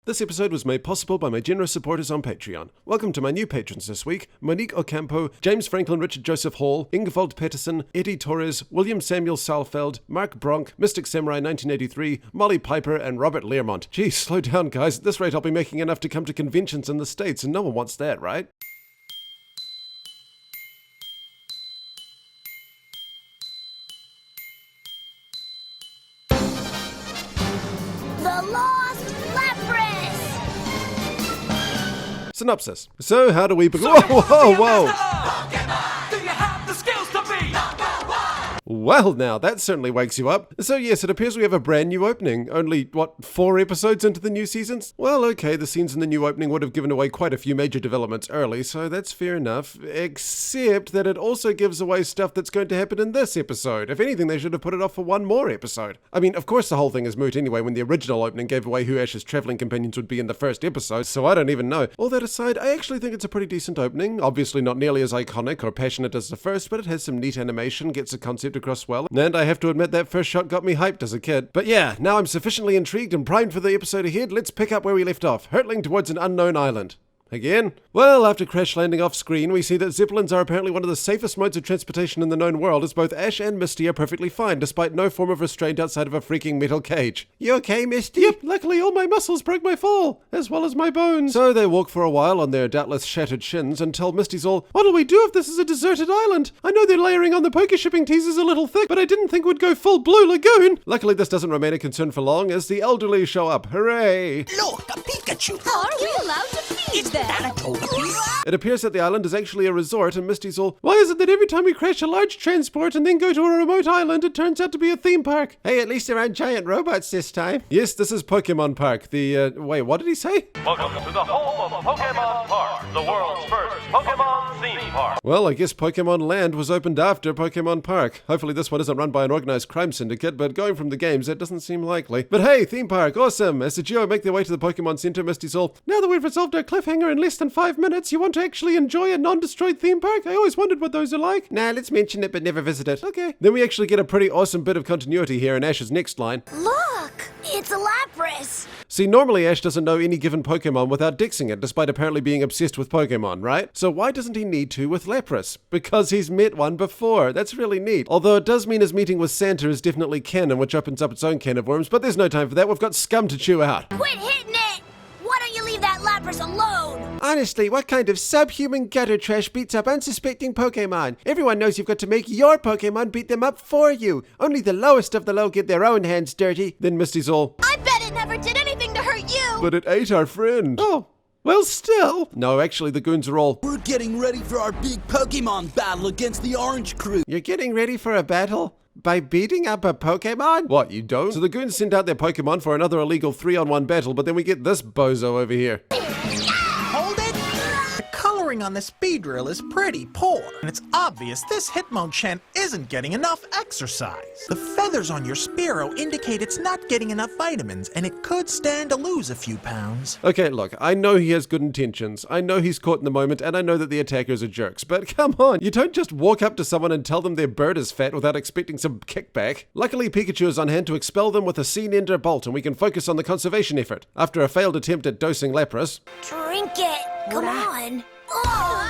This episode was made possible by my generous supporters on Patreon. Welcome to my new patrons this week: Monique Ocampo, James Franklin Richard Joseph Hall, Ingvald Pettersson, Eddie Torres, William Samuel Salfeld, Mark Bronk, Mystic Samurai 1983, Molly Piper, and Robert Learmont. Geez, slow down guys, at this rate I'll be making enough to come to conventions in the States, and no one wants that, right? The Lost Lapras! Synopsis. So how do we begin? Whoa! Well now, that certainly wakes you up. So yes, it appears we have a brand new opening. Only, 4 episodes into the new seasons? Well, okay, the scenes in the new opening would have given away quite a few major developments early, so that's fair enough. Except that it also gives away stuff that's going to happen in this episode. If anything, they should have put it off for one more episode. I mean, of course the whole thing is moot anyway when the original opening gave away who Ash's traveling companions would be in the first episode, so I don't even know. All that aside, I actually think it's a pretty decent opening. Obviously not nearly as iconic or passionate as the first, but it has some neat animation, gets the concept across well, and I have to admit that first shot got me hyped as a kid. But yeah, now I'm sufficiently intrigued and primed for the episode ahead. Let's pick up where we left off, hurtling towards an unknown island. Again? Well, after crash landing off screen, we see that Zeppelins are apparently one of the safest modes of transportation in the known world, as both Ash and Misty are perfectly fine, despite no form of restraint outside of a freaking metal cage. You okay, Misty? Yep, luckily all my muscles broke my fall, as well as my bones. So they walk for a while on their doubtless shattered shins until Misty's all, what'll we do if this is a deserted island? I know they're layering on the poker shipping teasers a little thick, but I didn't think we'd go full Blue Lagoon. Luckily this doesn't remain a concern for long, as the elderly show up. Hooray! Look, a Pikachu! Are we allowed to feed them? It appears that the island is actually a resort, and Misty's all, why is it that every time we crash a large transport and then go to a remote island, it turns out to be a theme park? Hey, at least there aren't giant robots this time. Yes, this is Pokémon Park. Wait, what did he say? Welcome to the home of Pokémon Park, the world's first Pokémon theme park. Well, I guess Pokémon Land was opened after Pokémon Park. Hopefully this one isn't run by an organized crime syndicate, but going from the games, that doesn't seem likely. But hey, theme park, awesome! As the Geo make their way to the Pokémon Center, Misty's all, now that we've resolved our cliffhanger in less than 5 minutes, you want to actually enjoy a non-destroyed theme park? I always wondered what those are like. Nah, let's mention it but never visit it. Okay. Then we actually get a pretty awesome bit of continuity here in Ash's next line. Look! It's a Lapras! See, normally Ash doesn't know any given Pokemon without dixing it, despite apparently being obsessed with Pokemon, right? So why doesn't he need to with Lapras? Because he's met one before. That's really neat. Although it does mean his meeting with Santa is definitely canon, which opens up its own can of worms, but there's no time for that. We've got scum to chew out. Quit hitting it! Why don't you leave that Lapras alone? Honestly, what kind of subhuman gutter trash beats up unsuspecting Pokemon? Everyone knows you've got to make your Pokemon beat them up for you. Only the lowest of the low get their own hands dirty. Then Misty's all, I bet it never did anything to hurt you! but it ate our friend. Oh. Well, still. No, actually, the goons are all, We're getting ready for our big Pokemon battle against the Orange Crew. you're getting ready for a battle? By beating up a Pokemon? What, you don't? So the goons send out their Pokemon for another illegal 3-on-1 battle, but then we get this bozo over here. Hold it! The coloring on this speed drill is pretty poor, and it's obvious this Hitmonchan isn't getting enough exercise. The feathers on your Spearow indicate it's not getting enough vitamins, and it could stand to lose a few pounds. Okay, look, I know he has good intentions. I know he's caught in the moment, and I know that the attackers are jerks. But come on, you don't just walk up to someone and tell them their bird is fat without expecting some kickback. Luckily, Pikachu is on hand to expel them with a Sea-Ender Bolt, and we can focus on the conservation effort. After a failed attempt at dosing Lapras. Drink it! Come on!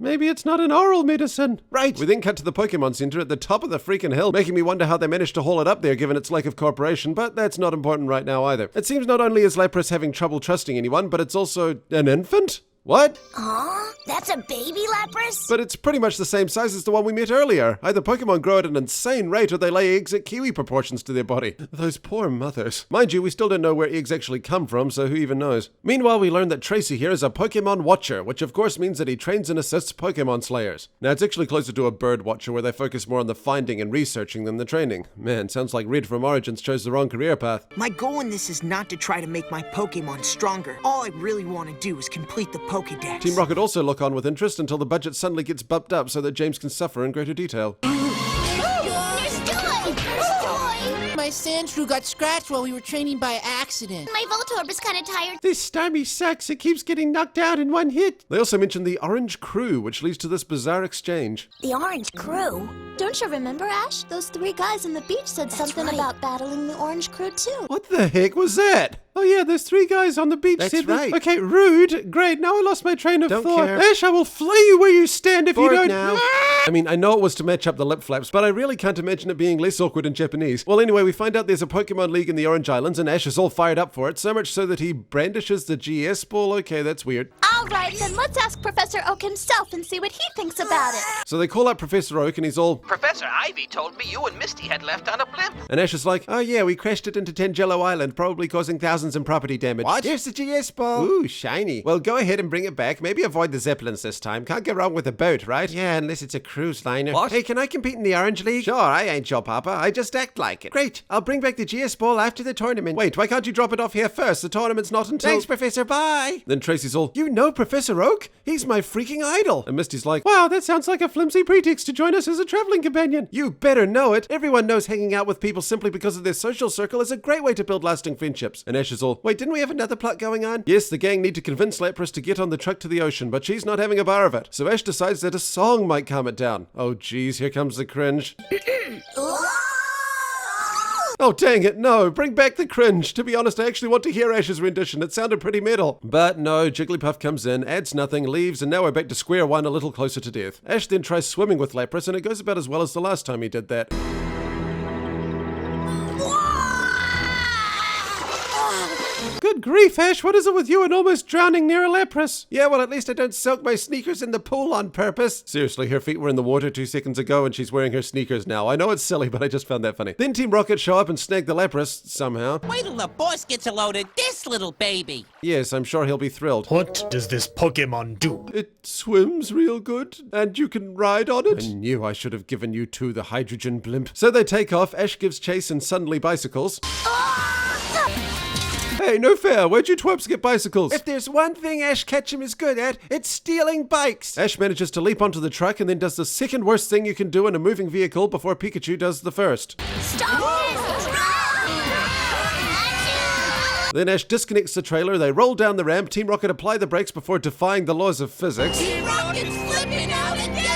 Maybe it's not an oral medicine. Right. We then cut to the Pokemon Center at the top of the freaking hill, making me wonder how they managed to haul it up there given its lack of cooperation, but that's not important right now either. It seems not only is Lapras having trouble trusting anyone, but it's also an infant? What? Huh? That's a baby Lapras? But it's pretty much the same size as the one we met earlier. Either Pokemon grow at an insane rate or they lay eggs at kiwi proportions to their body. Those poor mothers. Mind you, we still don't know where eggs actually come from, so who even knows? Meanwhile, we learn that Tracy here is a Pokemon Watcher, which of course means that he trains and assists Pokemon Slayers. Now, it's actually closer to a Bird Watcher where they focus more on the finding and researching than the training. Man, sounds like Red from Origins chose the wrong career path. My goal in this is not to try to make my Pokemon stronger. All I really want to do is complete the Pokédex. Team Rocket also look on with interest until the budget suddenly gets bumped up so that James can suffer in greater detail. There's Joy! My Sandshrew got scratched while we were training by accident. My Voltorb is kind of tired. This Starmie sucks, it keeps getting knocked out in one hit. They also mentioned the Orange Crew, which leads to this bizarre exchange. The Orange Crew? Don't you remember, Ash? Those 3 guys on the beach said something right. about battling the Orange Crew, too. What the heck was that? Oh yeah, there's 3 guys on the beach. That's right. Okay, rude. Great, now I lost my train of Don't thought. care. Ash, I will flay you where you stand if you Forward don't. now. I mean, I know it was to match up the lip flaps, but I really can't imagine it being less awkward in Japanese. Well, anyway, we find out there's a Pokemon League in the Orange Islands, and Ash is all fired up for it, so much so that he brandishes the GS ball. Okay, that's weird. All right, then let's ask Professor Oak himself and see what he thinks about it. So they call up Professor Oak, and he's all, Professor Ivy told me you and Misty had left on a blimp. and Ash is like, oh yeah, we crashed it into Tangelo Island, probably causing thousands in property damage. What? Here's the GS ball. Ooh, shiny. Well, go ahead and bring it back. Maybe avoid the Zeppelins this time. Can't go wrong with a boat, right? Yeah, unless it's a cruise liner. What? Hey, can I compete in the Orange League? Sure, I ain't your papa. I just act like it. Great. I'll bring back the GS ball after the tournament. Wait, why can't you drop it off here first? The tournament's not until... Thanks, Professor. Bye. Then Tracy's all, you know Professor Oak? He's my freaking idol. And Misty's like, wow, that sounds like a flimsy pretext to join us as a traveling companion. You better know it. Everyone knows hanging out with people simply because of their social circle is a great way to build lasting friendships. And Ash is all, wait, didn't we have another plot going on? Yes, the gang need to convince Lapras to get on the truck to the ocean, but she's not having a bar of it. So Ash decides that a song might calm it down. Oh geez, here comes the cringe. Oh, dang it, no. Bring back the cringe. To be honest, I actually want to hear Ash's rendition. It sounded pretty metal. But no, Jigglypuff comes in, adds nothing, leaves, and now we're back to square one, a little closer to death. Ash then tries swimming with Lapras, and it goes about as well as the last time he did that. Good grief, Ash, what is it with you and almost drowning near a Lapras? Yeah, well, at least I don't soak my sneakers in the pool on purpose. Seriously, her feet were in the water 2 seconds ago and she's wearing her sneakers now. I know it's silly, but I just found that funny. Then Team Rocket show up and snag the Lapras, somehow. Wait till the boss gets a load of this little baby. Yes, I'm sure he'll be thrilled. What does this Pokemon do? It swims real good, and you can ride on it. I knew I should have given you 2 the hydrogen blimp. So they take off, Ash gives chase and suddenly bicycles. Hey, no fair. Where'd you twerps get bicycles? If there's one thing Ash Ketchum is good at, it's stealing bikes. Ash manages to leap onto the truck and then does the second worst thing you can do in a moving vehicle before Pikachu does the first. Stop! Then Ash disconnects the trailer, they roll down the ramp, Team Rocket apply the brakes before defying the laws of physics. Team Rocket's flipping out again!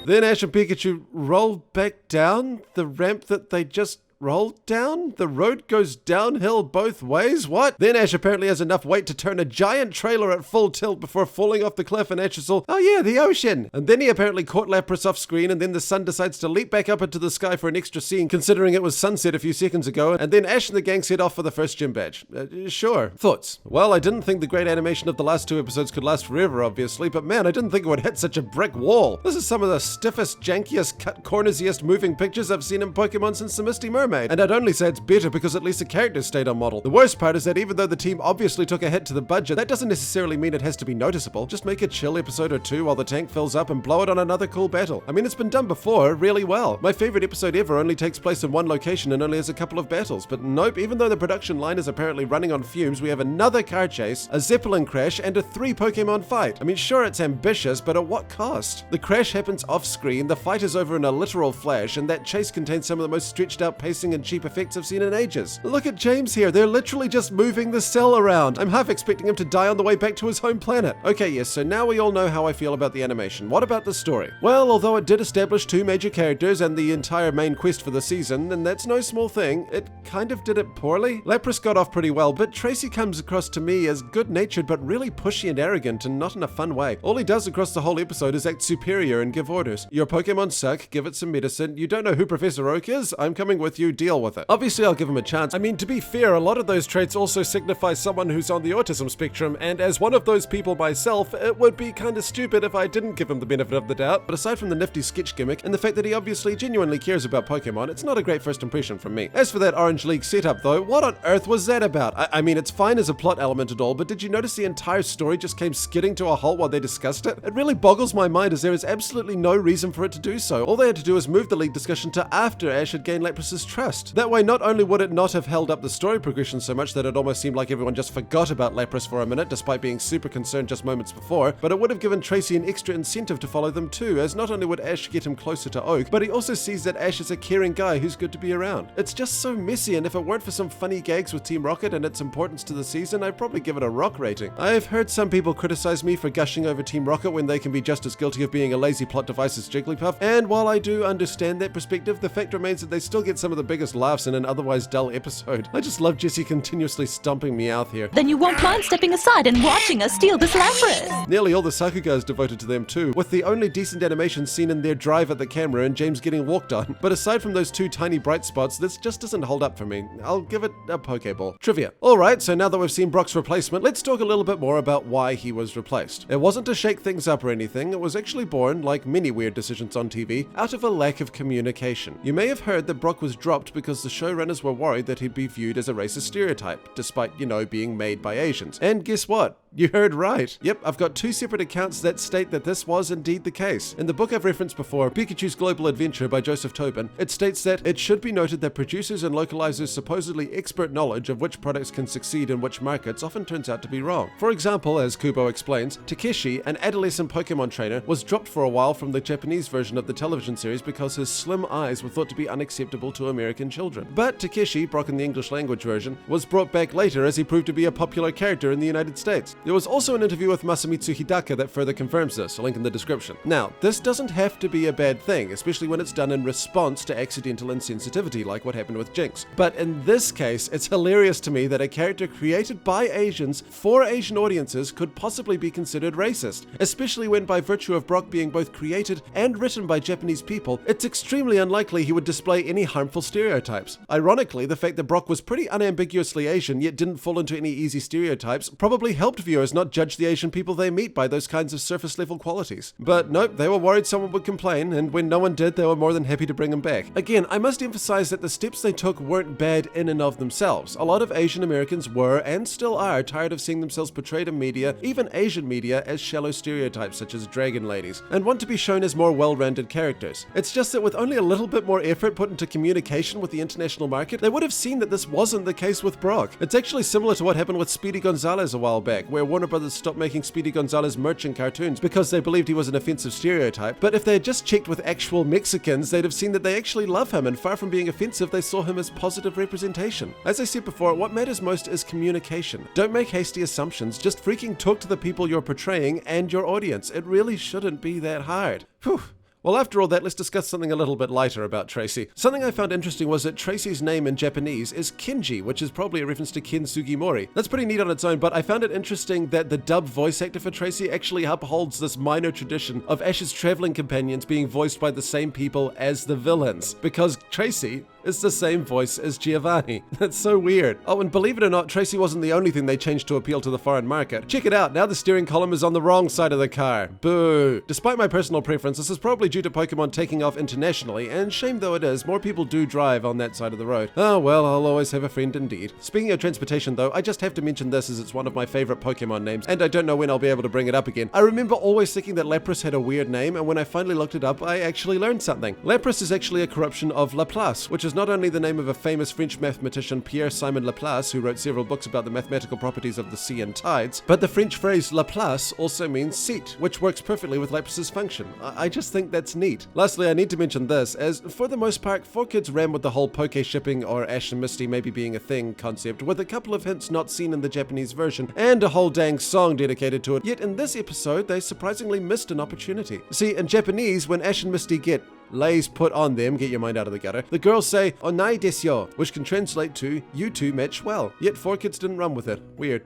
Then Ash and Pikachu roll back down the ramp that they just rolled down? The road goes downhill both ways? What? Then Ash apparently has enough weight to turn a giant trailer at full tilt before falling off the cliff, and Ash is all, oh yeah, the ocean. And then he apparently caught Lapras off screen, and then the sun decides to leap back up into the sky for an extra scene, considering it was sunset a few seconds ago, and then Ash and the gang set off for the first gym badge. Sure. Thoughts? Well, I didn't think the great animation of the last 2 episodes could last forever, obviously, but man, I didn't think it would hit such a brick wall. This is some of the stiffest, jankiest, cut cornersiest moving pictures I've seen in Pokemon since the Misty Mermaid. And I'd only say it's better because at least the characters stayed on model. The worst part is that even though the team obviously took a hit to the budget, that doesn't necessarily mean it has to be noticeable. Just make a chill episode or 2 while the tank fills up and blow it on another cool battle. I mean, it's been done before really well. My favorite episode ever only takes place in one location and only has a couple of battles. But nope, even though the production line is apparently running on fumes, we have another car chase, a Zeppelin crash, and a 3 Pokemon fight. I mean, sure, it's ambitious, but at what cost? The crash happens off screen, the fight is over in a literal flash, and that chase contains some of the most stretched out pacing and cheap effects I've seen in ages. Look at James here, they're literally just moving the cell around. I'm half expecting him to die on the way back to his home planet. Okay, yes, so now we all know how I feel about the animation. What about the story? Well, although it did establish 2 major characters and the entire main quest for the season, and that's no small thing, it kind of did it poorly. Lapras got off pretty well, but Tracy comes across to me as good-natured but really pushy and arrogant and not in a fun way. All he does across the whole episode is act superior and give orders. Your Pokemon suck, give it some medicine. You don't know who Professor Oak is? I'm coming with you, deal with it. Obviously, I'll give him a chance. I mean, to be fair, a lot of those traits also signify someone who's on the autism spectrum, and as one of those people myself, it would be kind of stupid if I didn't give him the benefit of the doubt. But aside from the nifty sketch gimmick and the fact that he obviously genuinely cares about Pokemon, it's not a great first impression from me. As for that Orange League setup though, what on earth was that about? I mean, it's fine as a plot element and all, but did you notice the entire story just came skidding to a halt while they discussed it? It really boggles my mind as there is absolutely no reason for it to do so. All they had to do was move the league discussion to after Ash had gained Lapras' trust. That way, not only would it not have held up the story progression so much that it almost seemed like everyone just forgot about Lapras for a minute despite being super concerned just moments before, but it would have given Tracy an extra incentive to follow them too, as not only would Ash get him closer to Oak, but he also sees that Ash is a caring guy who's good to be around. It's just so messy, and if it weren't for some funny gags with Team Rocket and its importance to the season, I'd probably give it a rock rating. I've heard some people criticize me for gushing over Team Rocket when they can be just as guilty of being a lazy plot device as Jigglypuff, and while I do understand that perspective, the fact remains that they still get some of the biggest laughs in an otherwise dull episode. I just love Jesse continuously stomping Meowth here. Then you won't mind stepping aside and watching us steal this Lapras. Nearly all the Sakuga is devoted to them too, with the only decent animation seen in their drive at the camera and James getting walked on. But aside from those 2 tiny bright spots, this just doesn't hold up for me. I'll give it a Pokeball. Trivia. Alright, so now that we've seen Brock's replacement, let's talk a little bit more about why he was replaced. It wasn't to shake things up or anything, it was actually born, like many weird decisions on TV, out of a lack of communication. You may have heard that Brock was dropped because the showrunners were worried that he'd be viewed as a racist stereotype, despite, being made by Asians. And guess what? You heard right. Yep, I've got 2 separate accounts that state that this was indeed the case. In the book I've referenced before, Pikachu's Global Adventure by Joseph Tobin, it states that it should be noted that producers and localizers' supposedly expert knowledge of which products can succeed in which markets often turns out to be wrong. For example, as Kubo explains, Takeshi, an adolescent Pokemon trainer, was dropped for a while from the Japanese version of the television series because his slim eyes were thought to be unacceptable to American children. But Takeshi, Brock in the English language version, was brought back later as he proved to be a popular character in the United States. There was also an interview with Masamitsu Hidaka that further confirms this, a link in the description. Now, this doesn't have to be a bad thing, especially when it's done in response to accidental insensitivity like what happened with Jinx. But in this case, it's hilarious to me that a character created by Asians for Asian audiences could possibly be considered racist, especially when by virtue of Brock being both created and written by Japanese people, it's extremely unlikely he would display any harmful stereotypes. Ironically, the fact that Brock was pretty unambiguously Asian yet didn't fall into any easy stereotypes probably helped viewers not judge the Asian people they meet by those kinds of surface level qualities. But nope, they were worried someone would complain, and when no one did, they were more than happy to bring him back. Again, I must emphasize that the steps they took weren't bad in and of themselves. A lot of Asian Americans were, and still are, tired of seeing themselves portrayed in media, even Asian media, as shallow stereotypes such as dragon ladies, and want to be shown as more well-rounded characters. It's just that with only a little bit more effort put into communication with the international market, they would have seen that this wasn't the case with Brock. It's actually similar to what happened with Speedy Gonzales a while back, where Warner Brothers stopped making Speedy Gonzales merch and cartoons because they believed he was an offensive stereotype. But if they had just checked with actual Mexicans, they'd have seen that they actually love him, and far from being offensive, they saw him as positive representation. As I said before, what matters most is communication. Don't make hasty assumptions, just freaking talk to the people you're portraying and your audience. It really shouldn't be that hard. Whew. Well, after all that, let's discuss something a little bit lighter about Tracy. Something I found interesting was that Tracy's name in Japanese is Kenji, which is probably a reference to Ken Sugimori. That's pretty neat on its own, but I found it interesting that the dub voice actor for Tracy actually upholds this minor tradition of Ash's traveling companions being voiced by the same people as the villains, because Tracy is the same voice as Giovanni. That's so weird. Oh, and believe it or not, Tracy wasn't the only thing they changed to appeal to the foreign market. Check it out, now the steering column is on the wrong side of the car. Boo. Despite my personal preference, this is probably due to Pokemon taking off internationally, and shame though it is, more people do drive on that side of the road. Oh well, I'll always have a friend indeed. Speaking of transportation though, I just have to mention this as it's one of my favorite Pokemon names, and I don't know when I'll be able to bring it up again. I remember always thinking that Lapras had a weird name, and when I finally looked it up, I actually learned something. Lapras is actually a corruption of Laplace, which is not only the name of a famous French mathematician Pierre-Simon Laplace, who wrote several books about the mathematical properties of the sea and tides, but the French phrase Laplace also means seat, which works perfectly with Lapras's function. I just think that's neat. Lastly, I need to mention this, as for the most part, 4Kids ran with the whole Poke shipping or Ash and Misty maybe being a thing concept, with a couple of hints not seen in the Japanese version, and a whole dang song dedicated to it. Yet in this episode, they surprisingly missed an opportunity. See, in Japanese, when Ash and Misty get lays put on them, get your mind out of the gutter, the girls say "onai desu yo," which can translate to "you two match well." Yet 4Kids didn't run with it. Weird.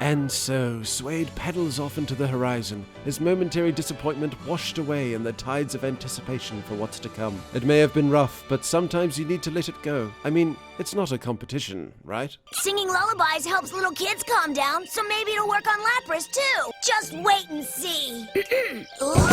And so, Suede paddles off into the horizon, his momentary disappointment washed away in the tides of anticipation for what's to come. It may have been rough, but sometimes you need to let it go. I mean, it's not a competition, right? Singing lullabies helps little kids calm down, so maybe it'll work on Lapras too. Just wait and see. Ugh.